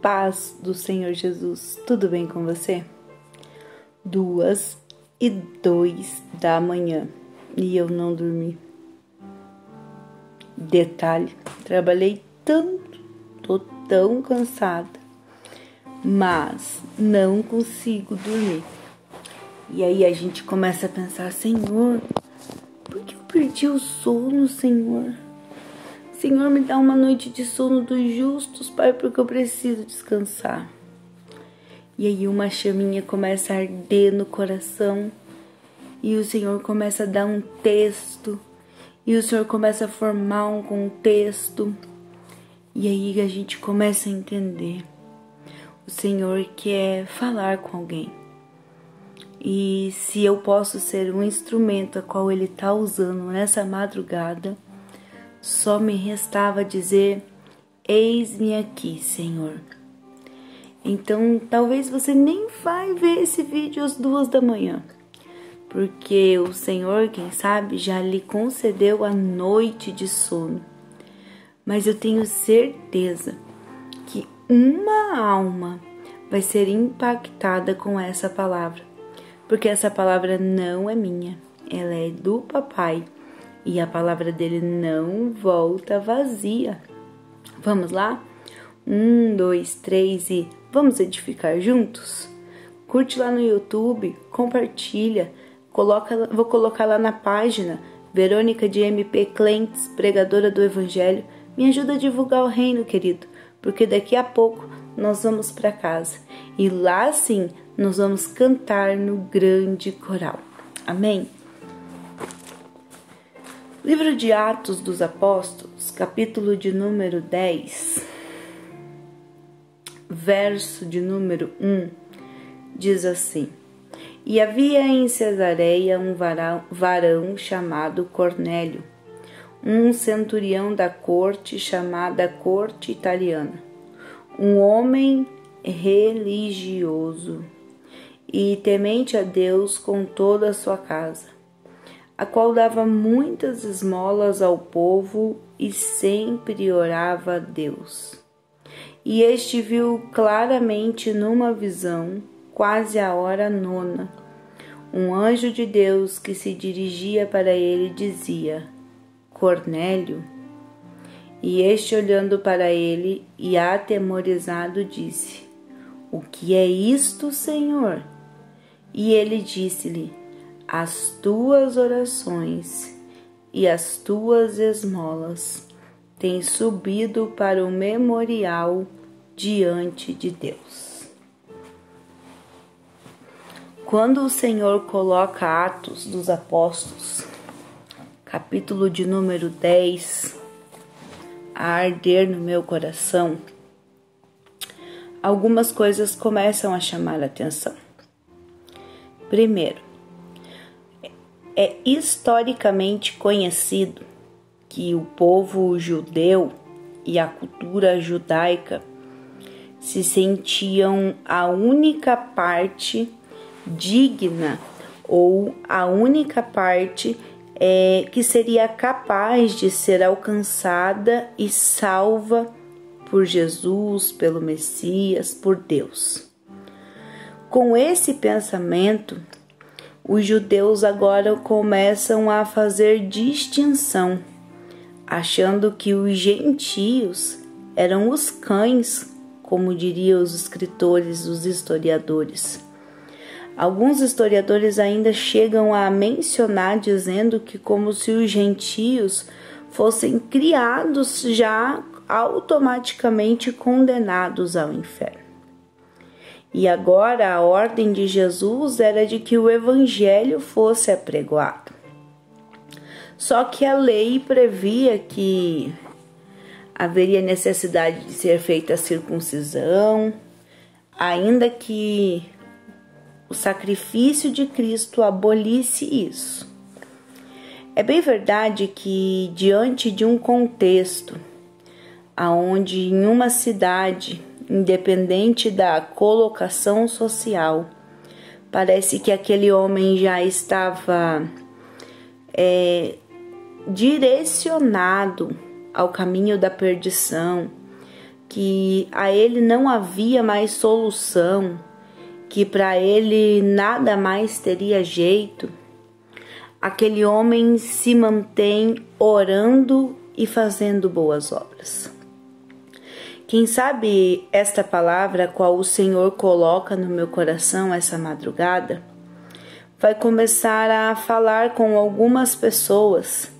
paz do Senhor Jesus, tudo bem com você? 2:02 da manhã e eu não dormi. Detalhe, trabalhei tanto, tô tão cansada, mas não consigo dormir. E aí a gente começa a pensar, Senhor, por que eu perdi o sono, Senhor? Senhor, me dá uma noite de sono dos justos, Pai, porque eu preciso descansar. E aí uma chaminha começa a arder no coração, e o Senhor começa a dar um texto, e o Senhor começa a formar um contexto, e aí a gente começa a entender. O Senhor quer falar com alguém, e se eu posso ser um instrumento a qual Ele está usando nessa madrugada, só me restava dizer, eis-me aqui, Senhor. Então, talvez você nem vai ver esse vídeo às 2 da manhã, porque o Senhor, quem sabe, já lhe concedeu a noite de sono. Mas eu tenho certeza que uma alma vai ser impactada com essa palavra, porque essa palavra não é minha, ela é do Papai. E a palavra dele não volta vazia. Vamos lá? 1, 2, 3 e vamos edificar juntos? Curte lá no YouTube, compartilha, vou colocar lá na página Verônica de MP Clentes, pregadora do Evangelho. Me ajuda a divulgar o reino, querido, porque daqui a pouco nós vamos para casa. E lá sim, nós vamos cantar no grande coral. Amém? Livro de Atos dos Apóstolos, capítulo de número 10, verso de número 1, diz assim: E havia em Cesareia um varão chamado Cornélio, um centurião da corte chamada corte italiana, um homem religioso e temente a Deus com toda a sua casa, a qual dava muitas esmolas ao povo e sempre orava a Deus. E este viu claramente numa visão, quase à hora 9, um anjo de Deus que se dirigia para ele dizia, Cornélio. E este, olhando para ele e atemorizado, disse, O que é isto, Senhor? E ele disse-lhe, As tuas orações e as tuas esmolas têm subido para o memorial diante de Deus. Quando o Senhor coloca Atos dos Apóstolos, capítulo de número 10, a arder no meu coração, algumas coisas começam a chamar a atenção. Primeiro, é historicamente conhecido que o povo judeu e a cultura judaica se sentiam a única parte digna ou a única parte que seria capaz de ser alcançada e salva por Jesus, pelo Messias, por Deus. Com esse pensamento, os judeus agora começam a fazer distinção, achando que os gentios eram os cães, como diriam os escritores, os historiadores. Alguns historiadores ainda chegam a mencionar, dizendo que como se os gentios fossem criados já automaticamente condenados ao inferno. E agora a ordem de Jesus era de que o evangelho fosse apregoado. Só que a lei previa que haveria necessidade de ser feita a circuncisão, ainda que o sacrifício de Cristo abolisse isso. É bem verdade que diante de um contexto aonde em uma cidade, independente da colocação social, parece que aquele homem já estava direcionado ao caminho da perdição, que a ele não havia mais solução, que para ele nada mais teria jeito, aquele homem se mantém orando e fazendo boas obras. Quem sabe esta palavra, qual o Senhor coloca no meu coração essa madrugada, vai começar a falar com algumas pessoas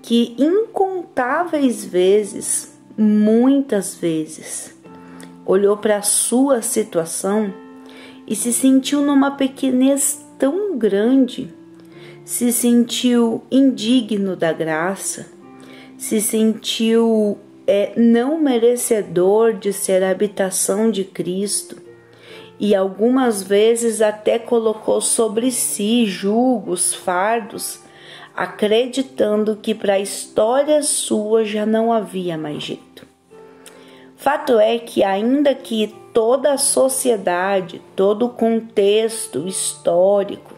que incontáveis vezes, muitas vezes, olhou para a sua situação e se sentiu numa pequenez tão grande, se sentiu indigno da graça, se sentiu não merecedor de ser a habitação de Cristo e algumas vezes até colocou sobre si julgos, fardos, acreditando que para a história sua já não havia mais jeito. Fato é que ainda que toda a sociedade, todo o contexto histórico,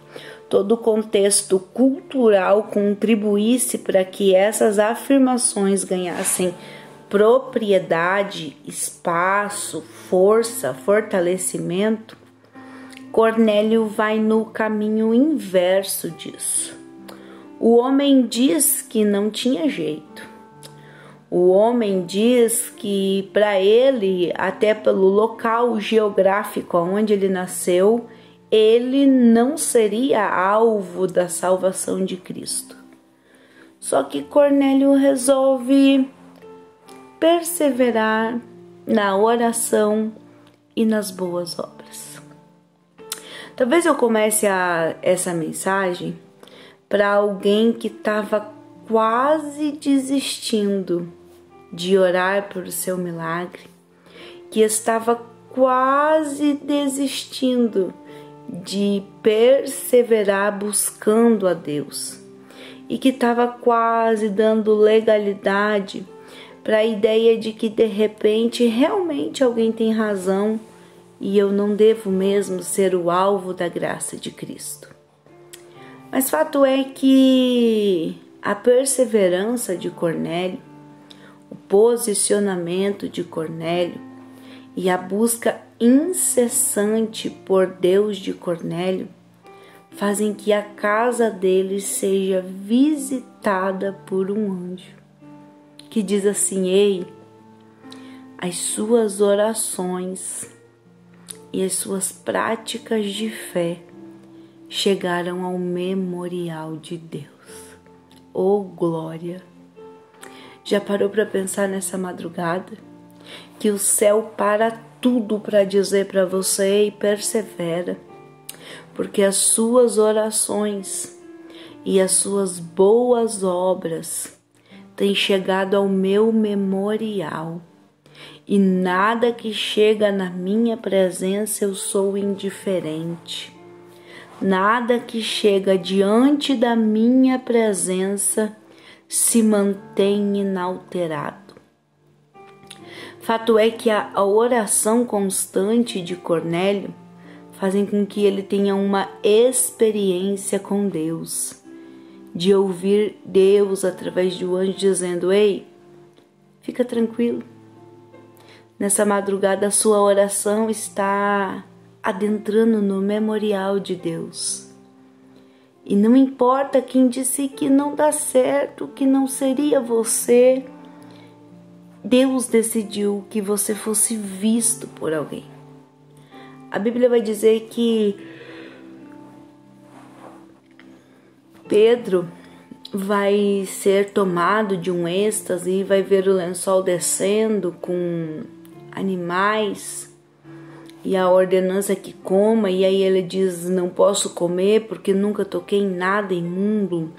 todo o contexto cultural contribuísse para que essas afirmações ganhassem propriedade, espaço, força, fortalecimento, Cornélio vai no caminho inverso disso. O homem diz que não tinha jeito. O homem diz que para ele, até pelo local geográfico onde ele nasceu, ele não seria alvo da salvação de Cristo. Só que Cornélio resolve perseverar na oração e nas boas obras. Talvez eu comece essa mensagem para alguém que estava quase desistindo de orar por seu milagre, que estava quase desistindo de perseverar buscando a Deus e que estava quase dando legalidade para a ideia de que de repente realmente alguém tem razão e eu não devo mesmo ser o alvo da graça de Cristo. Mas fato é que a perseverança de Cornélio, o posicionamento de Cornélio e a busca incessante por Deus de Cornélio fazem que a casa dele seja visitada por um anjo que diz assim: ei, as suas orações e as suas práticas de fé chegaram ao memorial de Deus. Oh, glória! Já parou para pensar nessa madrugada? Que o céu para tudo para dizer para você: e persevera, porque as suas orações e as suas boas obras têm chegado ao meu memorial, e nada que chega na minha presença eu sou indiferente. Nada que chega diante da minha presença se mantém inalterado. Fato é que a oração constante de Cornélio fazem com que ele tenha uma experiência com Deus, de ouvir Deus através do anjo dizendo: ei, fica tranquilo, nessa madrugada a sua oração está adentrando no memorial de Deus. E não importa quem disse que não dá certo, que não seria você, Deus decidiu que você fosse visto por alguém. A Bíblia vai dizer que Pedro vai ser tomado de um êxtase e vai ver o lençol descendo com animais e a ordenança que coma, e aí ele diz: não posso comer porque nunca toquei em nada imundo.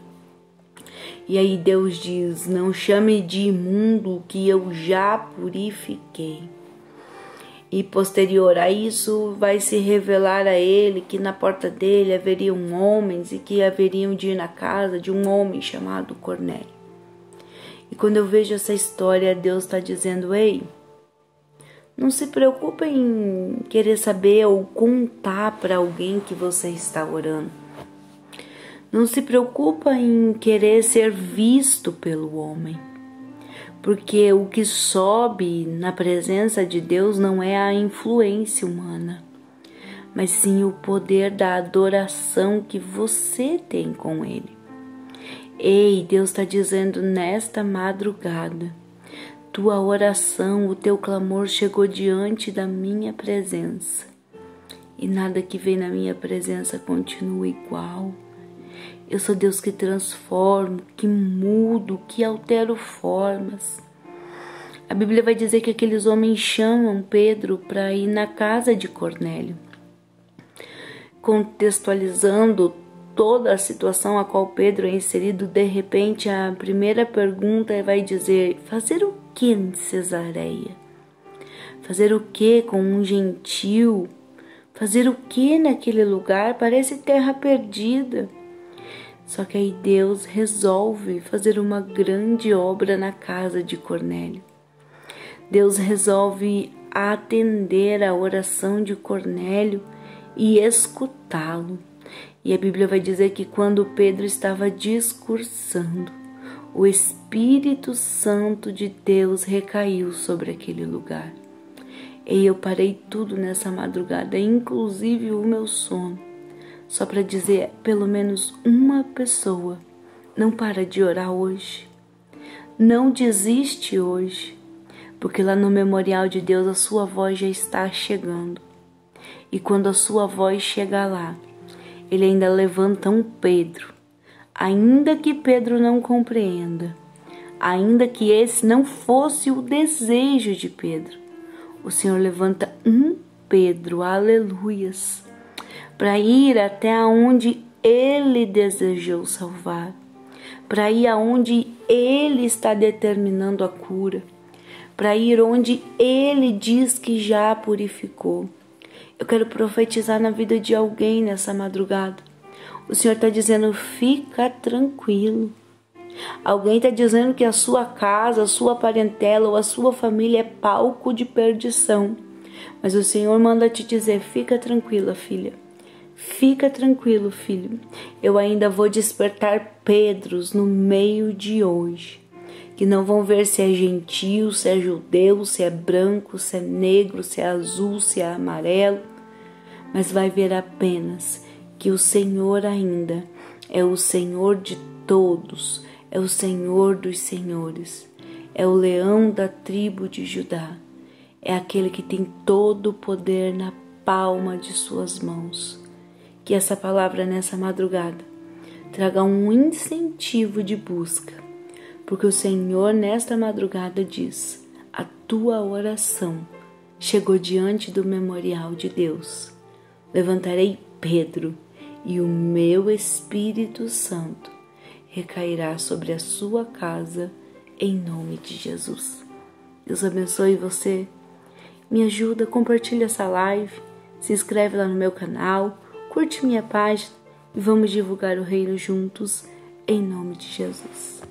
E aí Deus diz: não chame de imundo o que eu já purifiquei. E posterior a isso vai se revelar a ele que na porta dele haveriam homens e que haveriam de ir na casa de um homem chamado Cornélio. E quando eu vejo essa história, Deus está dizendo: ei, não se preocupe em querer saber ou contar para alguém que você está orando. Não se preocupa em querer ser visto pelo homem. Porque o que sobe na presença de Deus não é a influência humana, mas sim o poder da adoração que você tem com Ele. Ei, Deus está dizendo nesta madrugada, tua oração, o teu clamor chegou diante da minha presença. E nada que vem na minha presença continua igual. Eu sou Deus que transformo, que mudo, que altero formas. A Bíblia vai dizer que aqueles homens chamam Pedro para ir na casa de Cornélio. Contextualizando toda a situação a qual Pedro é inserido, de repente a primeira pergunta vai dizer: fazer o que em Cesareia? Fazer o que com um gentil? Fazer o que naquele lugar? Parece terra perdida. Só que aí Deus resolve fazer uma grande obra na casa de Cornélio. Deus resolve atender a oração de Cornélio e escutá-lo. E a Bíblia vai dizer que quando Pedro estava discursando, o Espírito Santo de Deus recaiu sobre aquele lugar. E eu parei tudo nessa madrugada, inclusive o meu sono, só para dizer: pelo menos uma pessoa não para de orar hoje. Não desiste hoje, porque lá no memorial de Deus a sua voz já está chegando. E quando a sua voz chegar lá, Ele ainda levanta um Pedro, ainda que Pedro não compreenda, ainda que esse não fosse o desejo de Pedro, o Senhor levanta um Pedro, aleluias, para ir até onde Ele desejou salvar, para ir aonde Ele está determinando a cura, para ir onde Ele diz que já purificou. Eu quero profetizar na vida de alguém nessa madrugada. O Senhor está dizendo: fica tranquilo. Alguém está dizendo que a sua casa, a sua parentela ou a sua família é palco de perdição. Mas o Senhor manda te dizer: fica tranquila, filha. Fica tranquilo, filho. Eu ainda vou despertar Pedros no meio de hoje, que não vão ver se é gentil, se é judeu, se é branco, se é negro, se é azul, se é amarelo, mas vai ver apenas que o Senhor ainda é o Senhor de todos, é o Senhor dos senhores, é o leão da tribo de Judá, é aquele que tem todo o poder na palma de suas mãos. Que essa palavra nessa madrugada traga um incentivo de busca, porque o Senhor nesta madrugada diz: a tua oração chegou diante do memorial de Deus. Levantarei Pedro e o meu Espírito Santo recairá sobre a sua casa em nome de Jesus. Deus abençoe você. Me ajuda, compartilha essa live, se inscreve lá no meu canal, curte minha página e vamos divulgar o reino juntos em nome de Jesus.